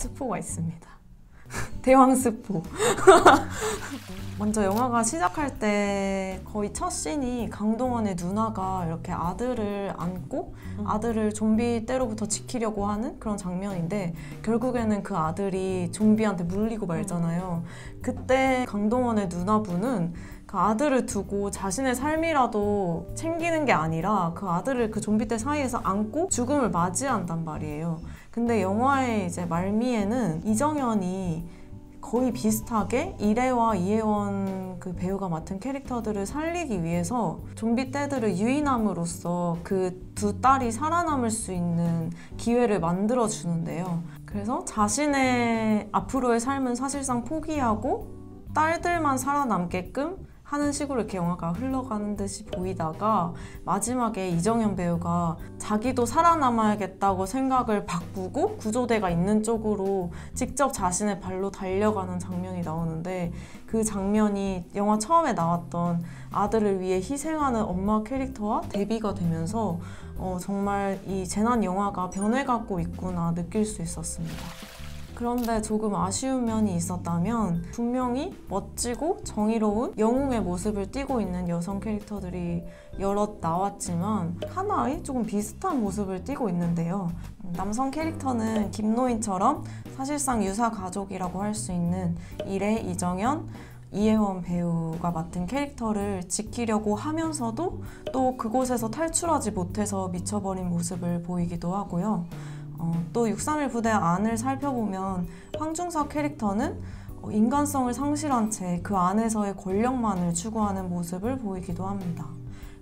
스포가 있습니다. 대왕 스포. 먼저 영화가 시작할 때 거의 첫 씬이 강동원의 누나가 이렇게 아들을 안고 아들을 좀비 때로부터 지키려고 하는 그런 장면인데, 결국에는 그 아들이 좀비한테 물리고 말잖아요. 그때 강동원의 누나분은 그 아들을 두고 자신의 삶이라도 챙기는 게 아니라 그 아들을 그 좀비 떼 사이에서 안고 죽음을 맞이한단 말이에요. 근데 영화의 이제 말미에는 이정현이 거의 비슷하게 이래와 이혜원 그 배우가 맡은 캐릭터들을 살리기 위해서 좀비 떼들을 유인함으로써 그 두 딸이 살아남을 수 있는 기회를 만들어 주는데요. 그래서 자신의 앞으로의 삶은 사실상 포기하고 딸들만 살아남게끔 하는 식으로 이렇게 영화가 흘러가는 듯이 보이다가 마지막에 이정현 배우가 자기도 살아남아야겠다고 생각을 바꾸고 구조대가 있는 쪽으로 직접 자신의 발로 달려가는 장면이 나오는데, 그 장면이 영화 처음에 나왔던 아들을 위해 희생하는 엄마 캐릭터와 대비가 되면서 정말 이 재난 영화가 변해가고 있구나 느낄 수 있었습니다. 그런데 조금 아쉬운 면이 있었다면, 분명히 멋지고 정의로운 영웅의 모습을 띠고 있는 여성 캐릭터들이 여럿 나왔지만 하나의 조금 비슷한 모습을 띠고 있는데요. 남성 캐릭터는 김노인처럼 사실상 유사 가족이라고 할 수 있는 이래, 이정현, 이혜원 배우가 맡은 캐릭터를 지키려고 하면서도 또 그곳에서 탈출하지 못해서 미쳐버린 모습을 보이기도 하고요. 또 631 부대 안을 살펴보면 황중석 캐릭터는 인간성을 상실한 채 그 안에서의 권력만을 추구하는 모습을 보이기도 합니다.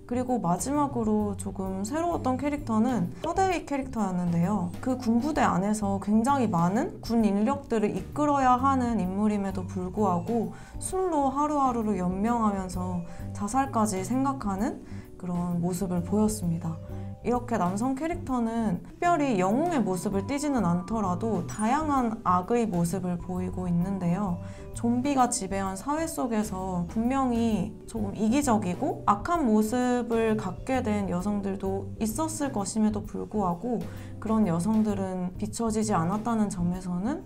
그리고 마지막으로 조금 새로웠던 캐릭터는 서대휘 캐릭터였는데요. 그 군부대 안에서 굉장히 많은 군 인력들을 이끌어야 하는 인물임에도 불구하고 술로 하루하루를 연명하면서 자살까지 생각하는 그런 모습을 보였습니다. 이렇게 남성 캐릭터는 특별히 영웅의 모습을 띠지는 않더라도 다양한 악의 모습을 보이고 있는데요. 좀비가 지배한 사회 속에서 분명히 조금 이기적이고 악한 모습을 갖게 된 여성들도 있었을 것임에도 불구하고 그런 여성들은 비춰지지 않았다는 점에서는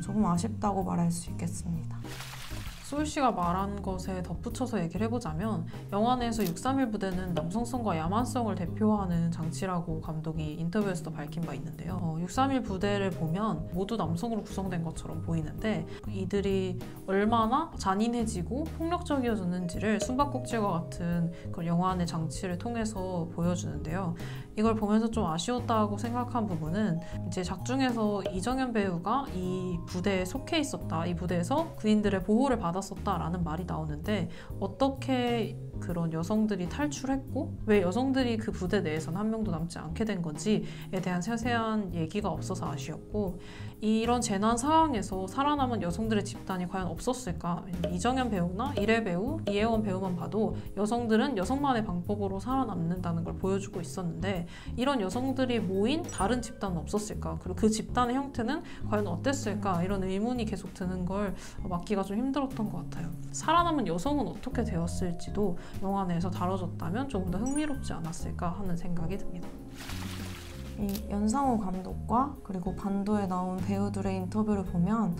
조금 아쉽다고 말할 수 있겠습니다. 소율 씨가 말한 것에 덧붙여서 얘기를 해보자면, 영화 내에서 631 부대는 남성성과 야만성을 대표하는 장치라고 감독이 인터뷰에서도 밝힌 바 있는데요. 631 부대를 보면 모두 남성으로 구성된 것처럼 보이는데, 이들이 얼마나 잔인해지고 폭력적이어졌는지를 숨바꼭질과 같은 그런 영화 내 장치를 통해서 보여주는데요. 이걸 보면서 좀 아쉬웠다고 생각한 부분은, 이제 작중에서 이정현 배우가 이 부대에 속해 있었다, 이 부대에서 군인들의 보호를 받았었다라는 말이 나오는데, 어떻게 그런 여성들이 탈출했고 왜 여성들이 그 부대 내에서는 한 명도 남지 않게 된 건지에 대한 세세한 얘기가 없어서 아쉬웠고, 이런 재난 상황에서 살아남은 여성들의 집단이 과연 없었을까? 이정현 배우나 이래 배우, 이혜원 배우만 봐도 여성들은 여성만의 방법으로 살아남는다는 걸 보여주고 있었는데, 이런 여성들이 모인 다른 집단은 없었을까? 그리고 그 집단의 형태는 과연 어땠을까? 이런 의문이 계속 드는 걸 맡기가 좀 힘들었던 것 같아요. 살아남은 여성은 어떻게 되었을지도 영화 내에서 다뤄졌다면 조금 더 흥미롭지 않았을까 하는 생각이 듭니다. 이 연상호 감독과 그리고 반도에 나온 배우들의 인터뷰를 보면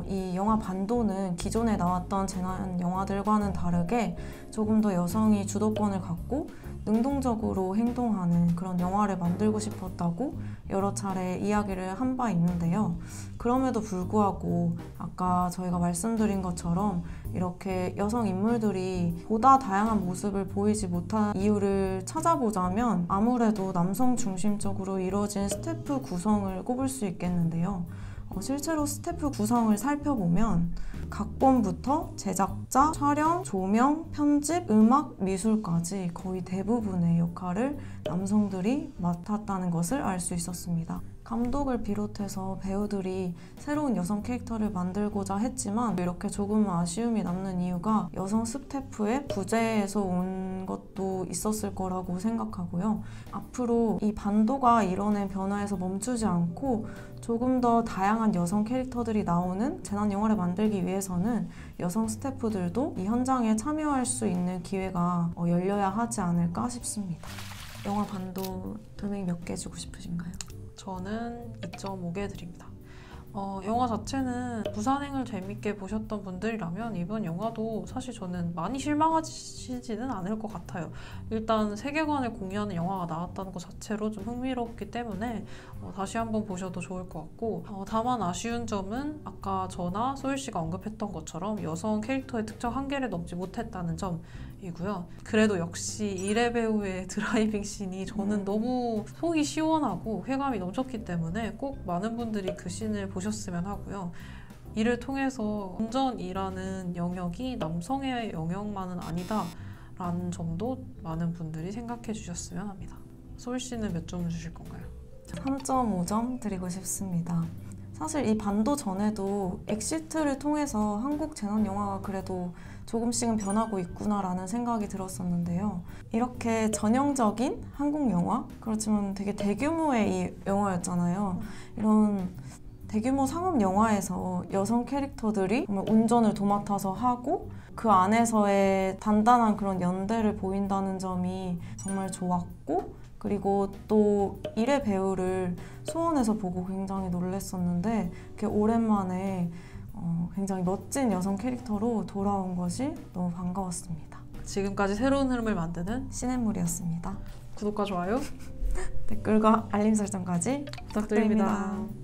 이 영화 반도는 기존에 나왔던 재난 영화들과는 다르게 조금 더 여성이 주도권을 갖고 능동적으로 행동하는 그런 영화를 만들고 싶었다고 여러 차례 이야기를 한 바 있는데요. 그럼에도 불구하고 아까 저희가 말씀드린 것처럼 이렇게 여성 인물들이 보다 다양한 모습을 보이지 못한 이유를 찾아보자면 아무래도 남성 중심적으로 이루어진 스태프 구성을 꼽을 수 있겠는데요. 실제로 스태프 구성을 살펴보면 각본부터 제작자, 촬영, 조명, 편집, 음악, 미술까지 거의 대부분의 역할을 남성들이 맡았다는 것을 알 수 있었습니다. 감독을 비롯해서 배우들이 새로운 여성 캐릭터를 만들고자 했지만 이렇게 조금 아쉬움이 남는 이유가 여성 스태프의 부재에서 온 것도 있었을 거라고 생각하고요. 앞으로 이 반도가 이뤄낸 변화에서 멈추지 않고 조금 더 다양한 여성 캐릭터들이 나오는 재난 영화를 만들기 위해서는 여성 스태프들도 이 현장에 참여할 수 있는 기회가 열려야 하지 않을까 싶습니다. 영화 반도 도메이 몇 개 주고 싶으신가요? 저는 2.5개 드립니다. 영화 자체는 부산행을 재밌게 보셨던 분들이라면 이번 영화도 사실 저는 많이 실망하시지는 않을 것 같아요. 일단 세계관을 공유하는 영화가 나왔다는 것 자체로 좀 흥미롭기 때문에 다시 한번 보셔도 좋을 것 같고, 다만 아쉬운 점은 아까 저나 소율씨가 언급했던 것처럼 여성 캐릭터의 특정 한계를 넘지 못했다는 점이고요. 그래도 역시 이래 배우의 드라이빙 씬이 저는 너무 속이 시원하고 쾌감이 넘쳤기 때문에 꼭 많은 분들이 그 씬을 보셨으면 하고요. 이를 통해서 운전이라는 영역이 남성의 영역만은 아니다라는 점도 많은 분들이 생각해 주셨으면 합니다. 소율씨는 몇 점을 주실 건가요? 3.5점 드리고 싶습니다. 사실 이 반도 전에도 엑시트를 통해서 한국 재난 영화가 그래도 조금씩은 변하고 있구나라는 생각이 들었었는데요. 이렇게 전형적인 한국 영화? 그렇지만 되게 대규모의 이 영화였잖아요. 이런 대규모 상업 영화에서 여성 캐릭터들이 정말 운전을 도맡아서 하고 그 안에서의 단단한 그런 연대를 보인다는 점이 정말 좋았고, 그리고 또 이래 배우를 수원에서 보고 굉장히 놀랐었는데 이렇게 오랜만에 굉장히 멋진 여성 캐릭터로 돌아온 것이 너무 반가웠습니다. 지금까지 새로운 흐름을 만드는 시냇물이었습니다. 구독과 좋아요 댓글과 알림 설정까지 부탁드립니다. 부탁드립니다.